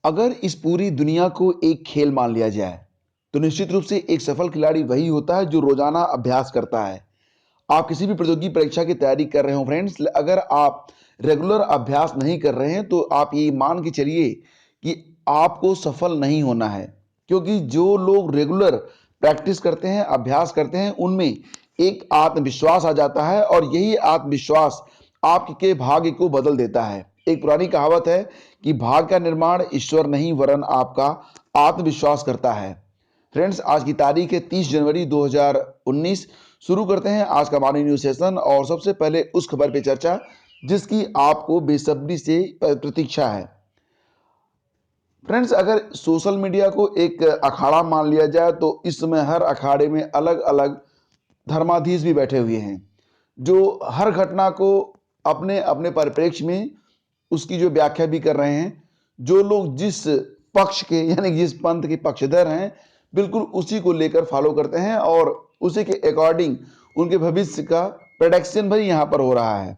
अगर इस पूरी दुनिया को एक खेल मान लिया जाए तो निश्चित रूप से एक सफल खिलाड़ी वही होता है जो रोजाना अभ्यास करता है। आप किसी भी प्रतियोगी परीक्षा की तैयारी कर रहे हो फ्रेंड्स, अगर आप रेगुलर अभ्यास नहीं कर रहे हैं तो आप ये मान के चलिए कि आपको सफल नहीं होना है। क्योंकि जो लोग रेगुलर प्रैक्टिस करते हैं, अभ्यास करते हैं, उनमें एक आत्मविश्वास आ जाता है और यही आत्मविश्वास आपके भाग्य को बदल देता है। एक पुरानी कहावत है कि भाग्य का निर्माण ईश्वर नहीं वरन आपका आत्मविश्वास करता है। फ्रेंड्स, आज की तारीख है 30 जनवरी 2019। शुरू करते हैं आज का मॉर्निंग न्यूज सेशन और सबसे पहले उस खबर पे चर्चा जिसकी आपको बेसब्री से प्रतीक्षा है। फ्रेंड्स, अगर सोशल मीडिया को एक अखाड़ा मान लिया जाए तो इस समय हर अखाड़े में अलग अलग धर्माधीश भी बैठे हुए हैं जो हर घटना को अपने अपने परिप्रेक्ष्य में उसकी जो व्याख्या भी कर रहे हैं। जो लोग जिस पक्ष के यानी जिस पंथ के पक्षधर हैं बिल्कुल उसी को लेकर फॉलो करते हैं और उसी के अकॉर्डिंग उनके भविष्य का प्रेडिक्शन भी यहाँ पर हो रहा है।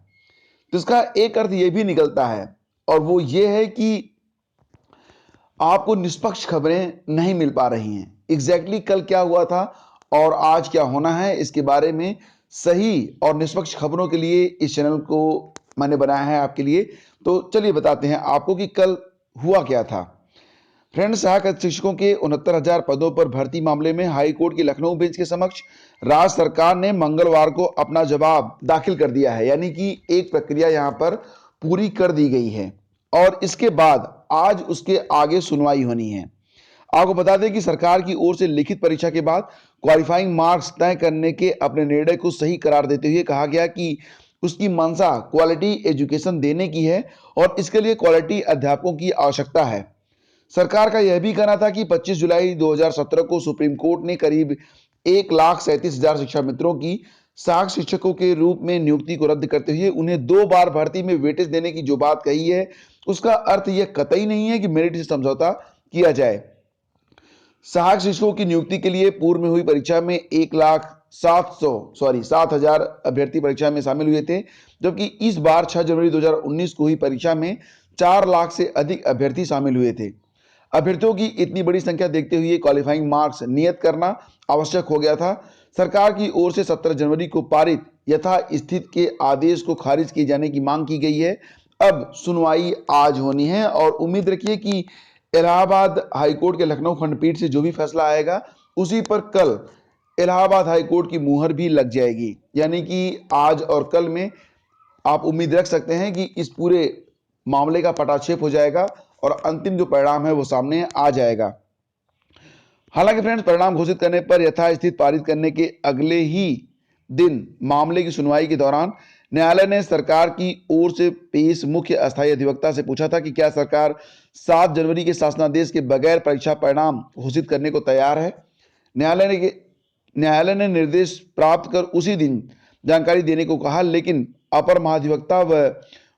तो इसका एक अर्थ ये भी निकलता है और वो ये है कि आपको निष्पक्ष खबरें नहीं मिल पा रही हैं। एग्जैक्टली कल क्या हुआ था और आज क्या होना है इसके बारे में सही और निष्पक्ष खबरों के लिए इस चैनल को मैंने बनाया है आपके लिए। तो चलिए बताते हैं आपको कि कल हुआ क्या था। फ्रेंड्स, सहायक शिक्षकों के 69,000 पदों पर भर्ती मामले में हाई कोर्ट की लखनऊ बेंच के समक्ष राज्य सरकार ने मंगलवार को अपना जवाब दाखिल कर दिया है। यानी कि एक प्रक्रिया यहां पर पूरी कर दी गई है और इसके बाद आज उसके आगे सुनवाई होनी है। आपको बता दें कि सरकार की ओर से लिखित परीक्षा के बाद क्वालिफाइंग मार्क्स तय करने के अपने निर्णय को सही करार देते हुए कहा गया कि उसकी मंशा क्वालिटी एजुकेशन देने की है और इसके लिए क्वालिटी अध्यापकों की आवश्यकता है। सरकार का यह भी कहना था कि 25 जुलाई 2017 को सुप्रीम कोर्ट ने करीब 1,37,000 शिक्षा मित्रों की सहायक शिक्षकों के रूप में नियुक्ति को रद्द करते हुए उन्हें 2 बार भर्ती में वेटेज देने की जो बात कही है उसका अर्थ यह कतई नहीं है कि मेरिट से समझौता किया जाए। सहायक शिक्षकों की नियुक्ति के लिए पूर्व में हुई परीक्षा में 7,000 अभ्यर्थी परीक्षा में शामिल हुए थे, जबकि इस बार 6 जनवरी 2019 को हुई परीक्षा में 4 लाख से अधिक अभ्यर्थी शामिल हुए थे। अभ्यर्थियों की इतनी बड़ी संख्या देखते हुए क्वालिफाइंग मार्क्स नियत करना आवश्यक हो गया था। सरकार की ओर से 17 जनवरी को पारित यथास्थिति के आदेश को खारिज किए जाने की मांग की गई है। अब सुनवाई आज होनी है और उम्मीद रखिए कि इलाहाबाद हाईकोर्ट के लखनऊ खंडपीठ से जो भी फैसला आएगा उसी पर कल इलाहाबाद हाईकोर्ट की मुहर भी लग जाएगी। यानी कि आज और कल में आप उम्मीद रख सकते हैं कि इस पूरे मामले का पटाक्षेप हो जाएगा और अंतिम जो परिणाम है वो सामने आ जाएगा। हालांकि फ्रेंड्स, परिणाम घोषित करने पर यथास्थिति पारित करने के अगले ही दिन मामले की सुनवाई के दौरान न्यायालय ने सरकार की ओर से पेश मुख्य अस्थायी अधिवक्ता से पूछा था कि क्या सरकार 7 जनवरी के शासनादेश के बगैर परीक्षा परिणाम घोषित करने को तैयार है। न्यायालय ने निर्देश प्राप्त कर उसी दिन जानकारी देने को कहा, लेकिन अपर महाधिवक्ता व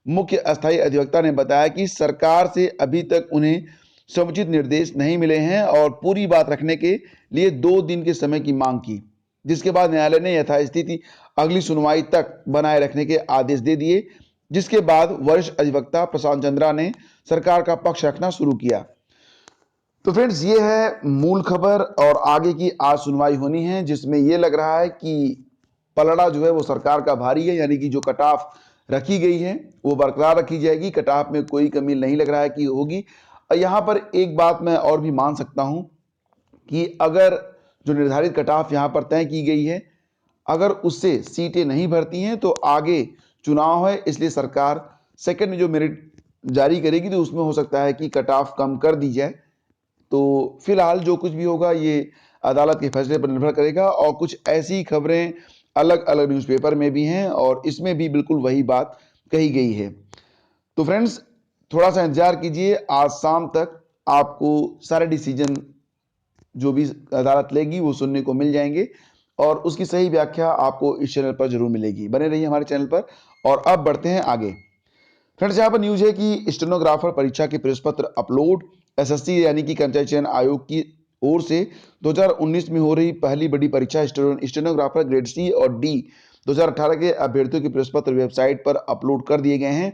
मुख्य अस्थायी अधिवक्ता ने बताया कि सरकार से अभी तक उन्हें समुचित निर्देश नहीं मिले हैं और पूरी बात रखने के लिए 2 दिन के समय की मांग की, जिसके बाद न्यायालय ने यथास्थिति अगली सुनवाई तक बनाए रखने के आदेश दे दिए, जिसके बाद वरिष्ठ अधिवक्ता प्रशांत चंद्रा ने सरकार का पक्ष रखना शुरू किया। तो फ्रेंड्स, ये है मूल खबर और आगे की आज सुनवाई होनी है जिसमें यह लग रहा है कि पलड़ा जो है वो सरकार का भारी है। यानी कि जो कट ऑफ रखी गई है वो बरकरार रखी जाएगी, कट ऑफ में कोई कमी नहीं लग रहा है कि होगी। यहाँ पर एक बात मैं और भी मान सकता हूं कि अगर जो निर्धारित कट ऑफ यहाँ पर तय की गई है अगर उससे सीटें नहीं भरती हैं तो आगे चुनाव है, इसलिए सरकार सेकंड में जो मेरिट जारी करेगी तो उसमें हो सकता है कि कट ऑफ कम कर दी जाए। तो फिलहाल जो कुछ भी होगा ये अदालत के फैसले पर निर्भर करेगा और कुछ ऐसी खबरें अलग अलग न्यूज़पेपर में भी हैं और इसमें भी बिल्कुल वही बात कही गई है। तो फ्रेंड्स, थोड़ा सा इंतजार कीजिए, आज शाम तक आपको सारे डिसीजन जो भी अदालत लेगी वो सुनने को मिल जाएंगे और उसकी सही व्याख्या आपको इस चैनल पर जरूर मिलेगी। बने रहिए हमारे चैनल पर। और अब बढ़ते हैं आगे। फ्रेंड्स, यहाँ पर न्यूज है कि स्टेनोग्राफर परीक्षा के प्रवेश पत्र अपलोड। एसएससी यानी कि कर्मचारी चयन आयोग की ओर से 2019 में हो रही पहली बड़ी परीक्षा स्टेनोग्राफर ग्रेड सी और डी 2018 के अभ्यर्थियों के प्रवेश पत्र वेबसाइट पर अपलोड कर दिए गए हैं।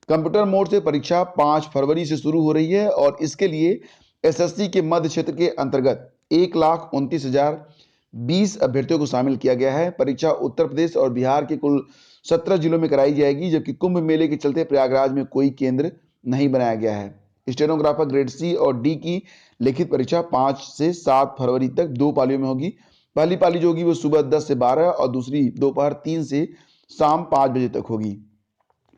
कंप्यूटर मोड से परीक्षा 5 फरवरी से शुरू हो रही है और इसके लिए एसएससी के मध्य क्षेत्र के अंतर्गत 1,29,020 अभ्यर्थियों को शामिल किया गया है। परीक्षा उत्तर प्रदेश और बिहार के कुल 17 जिलों में कराई जाएगी, जबकि कुंभ मेले के चलते प्रयागराज में कोई केंद्र नहीं बनाया गया है। स्टेनोग्राफर ग्रेड सी और डी की लिखित परीक्षा 5 से 7 फरवरी तक 2 पालियों में होगी। पहली पाली जो होगी वो सुबह 10 से 12 और दूसरी दोपहर 3 से शाम 5 बजे तक होगी।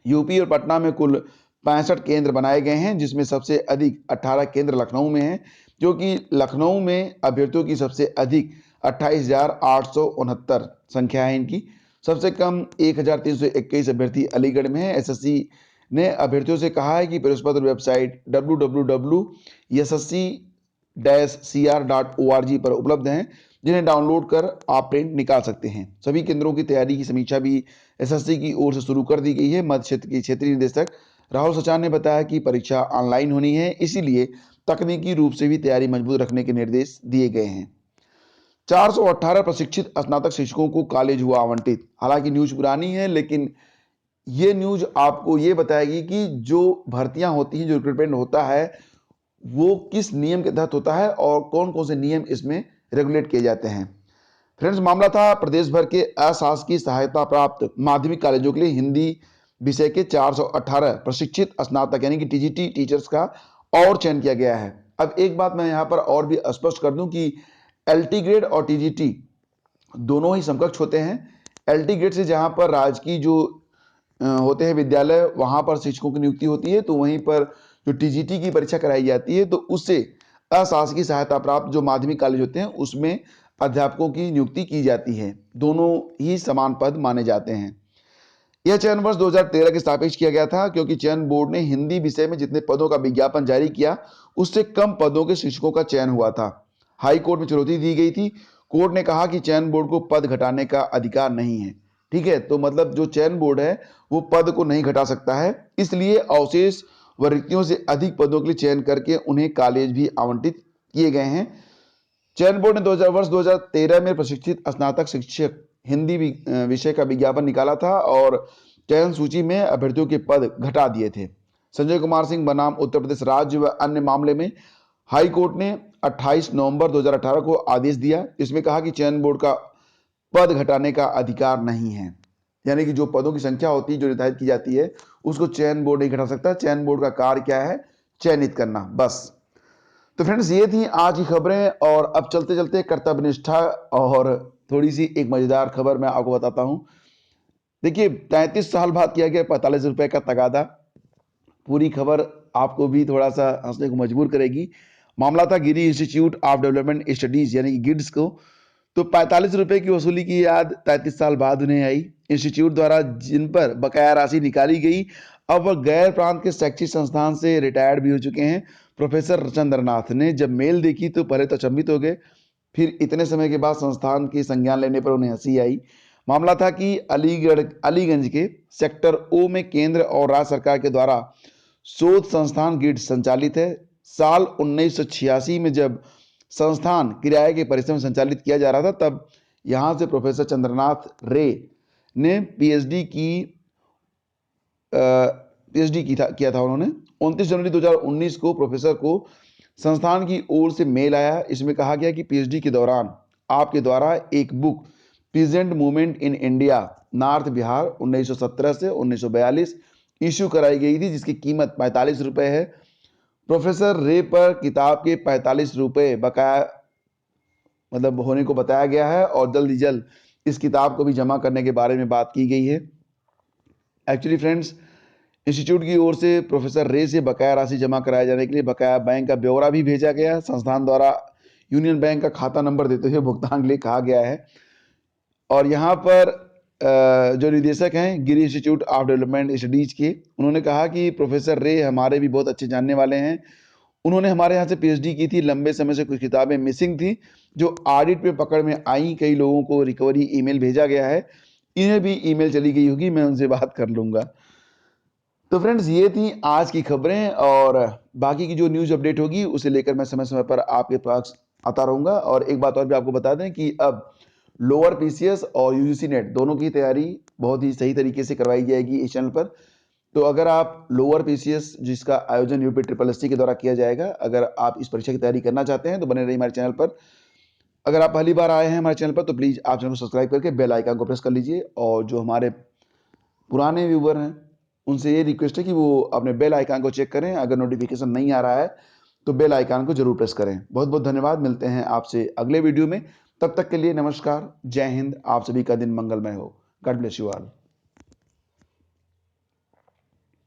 यूपी और पटना में कुल 65 केंद्र बनाए गए हैं, जिसमें सबसे अधिक 18 केंद्र लखनऊ में हैं, क्योंकि लखनऊ में अभ्यर्थियों की सबसे अधिक 28,869 संख्या है इनकी। सबसे कम 1,321 अभ्यर्थी अलीगढ़ में है। एसएससी ने अभ्यर्थियों से कहा है कि प्रवेश पत्र वेबसाइट www.ssc-cr.org पर उपलब्ध हैं, जिन्हें डाउनलोड कर आप प्रिंट निकाल सकते हैं। सभी केंद्रों की तैयारी की समीक्षा भी एसएससी की ओर से शुरू कर दी गई है। मध्य क्षेत्र के क्षेत्रीय निदेशक राहुल सचान ने बताया कि परीक्षा ऑनलाइन होनी है, इसीलिए तकनीकी रूप से भी तैयारी मजबूत रखने के निर्देश दिए गए हैं। 418 प्रशिक्षित स्नातक शिक्षकों को कॉलेज हुआ आवंटित। हालांकि न्यूज पुरानी है, लेकिन ये न्यूज आपको ये बताएगी कि जो भर्तियां होती हैं, जो रिक्रूटमेंट होता है, वो किस नियम के तहत होता है और कौन कौन से नियम इसमें रेगुलेट किए जाते हैं। फ्रेंड्स, मामला था प्रदेश भर के अशासकीय सहायता प्राप्त माध्यमिक कॉलेजों के लिए हिंदी विषय के 418 प्रशिक्षित स्नातक यानी कि टीजीटी टीचर्स का और चयन किया गया है। अब एक बात मैं यहाँ पर और भी स्पष्ट कर दूं कि एलटी ग्रेड और टीजीटी दोनों ही समकक्ष होते हैं। एलटी ग्रेड से जहाँ पर राजकीय जो होते हैं विद्यालय, वहाँ पर शिक्षकों की नियुक्ति होती है, तो वहीं पर जो टीजीटी की परीक्षा कराई जाती है, तो उससे अशासकीय सहायता प्राप्त जो माध्यमिक कॉलेज होते हैं उसमें अध्यापकों की नियुक्ति की जाती है। दोनों ही समान पद माने जाते हैं। यह चयन वर्ष 2013 के सापेक्ष किया गया था, क्योंकि चयन बोर्ड ने हिंदी विषय में जितने पदों का विज्ञापन जारी किया उससे कम पदों के शिक्षकों का चयन हुआ था। हाई कोर्ट में चुनौती दी गई थी। कोर्ट ने कहा कि चयन बोर्ड को पद घटाने का अधिकार नहीं है। ठीक है, तो मतलब जो चयन बोर्ड है वो पद को नहीं घटा सकता है, इसलिए अवशेष व रिक्तियों से अधिक पदों के लिए चयन करके उन्हें कॉलेज भी आवंटित किए गए हैं। चयन बोर्ड ने वर्ष 2013 में प्रशिक्षित स्नातक शिक्षक हिंदी विषय का विज्ञापन निकाला था और चयन सूची में अभ्यर्थियों के पद घटा दिए थे। संजय कुमार सिंह बनाम उत्तर प्रदेश राज्य व अन्य मामले में हाई कोर्ट ने 28 नवंबर 2018 को आदेश दिया। इसमें कहा कि चयन बोर्ड का पद घटाने का अधिकार नहीं है, यानी कि जो पदों की संख्या होती है जो निर्धारित की जाती है उसको चयन बोर्ड नहीं घटा सकता। चयन बोर्ड का कार्य क्या है? चयनित करना, बस। तो फ्रेंड्स, ये थी आज की खबरें और अब चलते चलते कर्तव्यनिष्ठा और थोड़ी सी एक मजेदार खबर मैं आपको बताता हूं। देखिए, 33 साल बाद किया गया 45 रुपए का तगादा। पूरी खबर आपको भी थोड़ा सा हंसने को मजबूर करेगी। मामला था गिरी इंस्टीट्यूट ऑफ डेवलपमेंट स्टडीज यानी कि गिड्स को। तो 45 रुपए की वसूली की याद 33 साल बाद उन्हें आई। इंस्टीट्यूट द्वारा जिन पर बकाया राशि निकाली गई, अब वह गैर प्रांत के शैक्षिक संस्थान से रिटायर्ड भी हो चुके हैं। प्रोफेसर चंद्रनाथ ने जब मेल देखी तो पहले तो अचंभित हो गए, फिर इतने समय के बाद संस्थान के संज्ञान लेने पर उन्हें हंसी आई। मामला था कि अलीगंज के सेक्टर ओ में केंद्र और राज्य सरकार के द्वारा शोध संस्थान गिड्स संचालित है। साल 1986 में जब संस्थान किराए के परिसर में संचालित किया जा रहा था, तब यहाँ से प्रोफेसर चंद्रनाथ रे ने पीएचडी किया था उन्होंने। 29 जनवरी 2019 को प्रोफेसर को संस्थान की ओर से मेल आया। इसमें कहा गया कि पीएचडी के दौरान आपके द्वारा एक book peasant movement in India north Bihar 1917 से 1942 इश्यू कराई गई थी, जिसकी कीमत 45 रुपए है। प्रोफेसर रे पर किताब के 45 रुपए बकाया मतलब होने को बताया गया है और जल्द ही जल्द इस किताब को भी जमा करने के बारे में बात की गई है। एक्चुअली फ्रेंड्स, इंस्टीट्यूट की ओर से प्रोफेसर रे से बकाया राशि जमा कराए जाने के लिए बकाया बैंक का ब्यौरा भी भेजा गया। संस्थान द्वारा यूनियन बैंक का खाता नंबर देते हुए भुगतान के लिए कहा गया है। और यहाँ पर जो निदेशक हैं गिरी इंस्टीट्यूट ऑफ डेवलपमेंट स्टडीज के, उन्होंने कहा कि प्रोफेसर रे हमारे भी बहुत अच्छे जानने वाले हैं। उन्होंने हमारे यहाँ से पीएचडी की थी। लंबे समय से कुछ किताबें मिसिंग थी जो ऑडिट में पकड़ में आई। कई लोगों को रिकवरी ईमेल भेजा गया है, इन्हें भी ईमेल चली गई होगी, मैं उनसे बात कर लूँगा। तो फ्रेंड्स, ये थी आज की खबरें और बाकी की जो न्यूज़ अपडेट होगी उसे लेकर मैं समय समय पर आपके पास आता रहूँगा। और एक बात और भी आपको बता दें कि अब लोअर पीसीएस और यूजीसी नेट दोनों की तैयारी बहुत ही सही तरीके से करवाई जाएगी इस चैनल पर। तो अगर आप लोअर पीसीएस जिसका आयोजन यूपी ट्रिपल एससी के द्वारा किया जाएगा, अगर आप इस परीक्षा की तैयारी करना चाहते हैं तो बने रहिए हमारे चैनल पर। अगर आप पहली बार आए हैं हमारे चैनल पर तो प्लीज़ आप चैनल को सब्सक्राइब करके बेल आइकन को प्रेस कर लीजिए, और जो हमारे पुराने व्यूवर हैं उनसे ये रिक्वेस्ट है कि वो अपने बेल आइकन को चेक करें। अगर नोटिफिकेशन नहीं आ रहा है तो बेल आइकन को जरूर प्रेस करें। बहुत बहुत धन्यवाद, मिलते हैं आपसे अगले वीडियो में। तब तक के लिए नमस्कार, जय हिंद, आप सभी का दिन मंगलमय हो। God bless you all.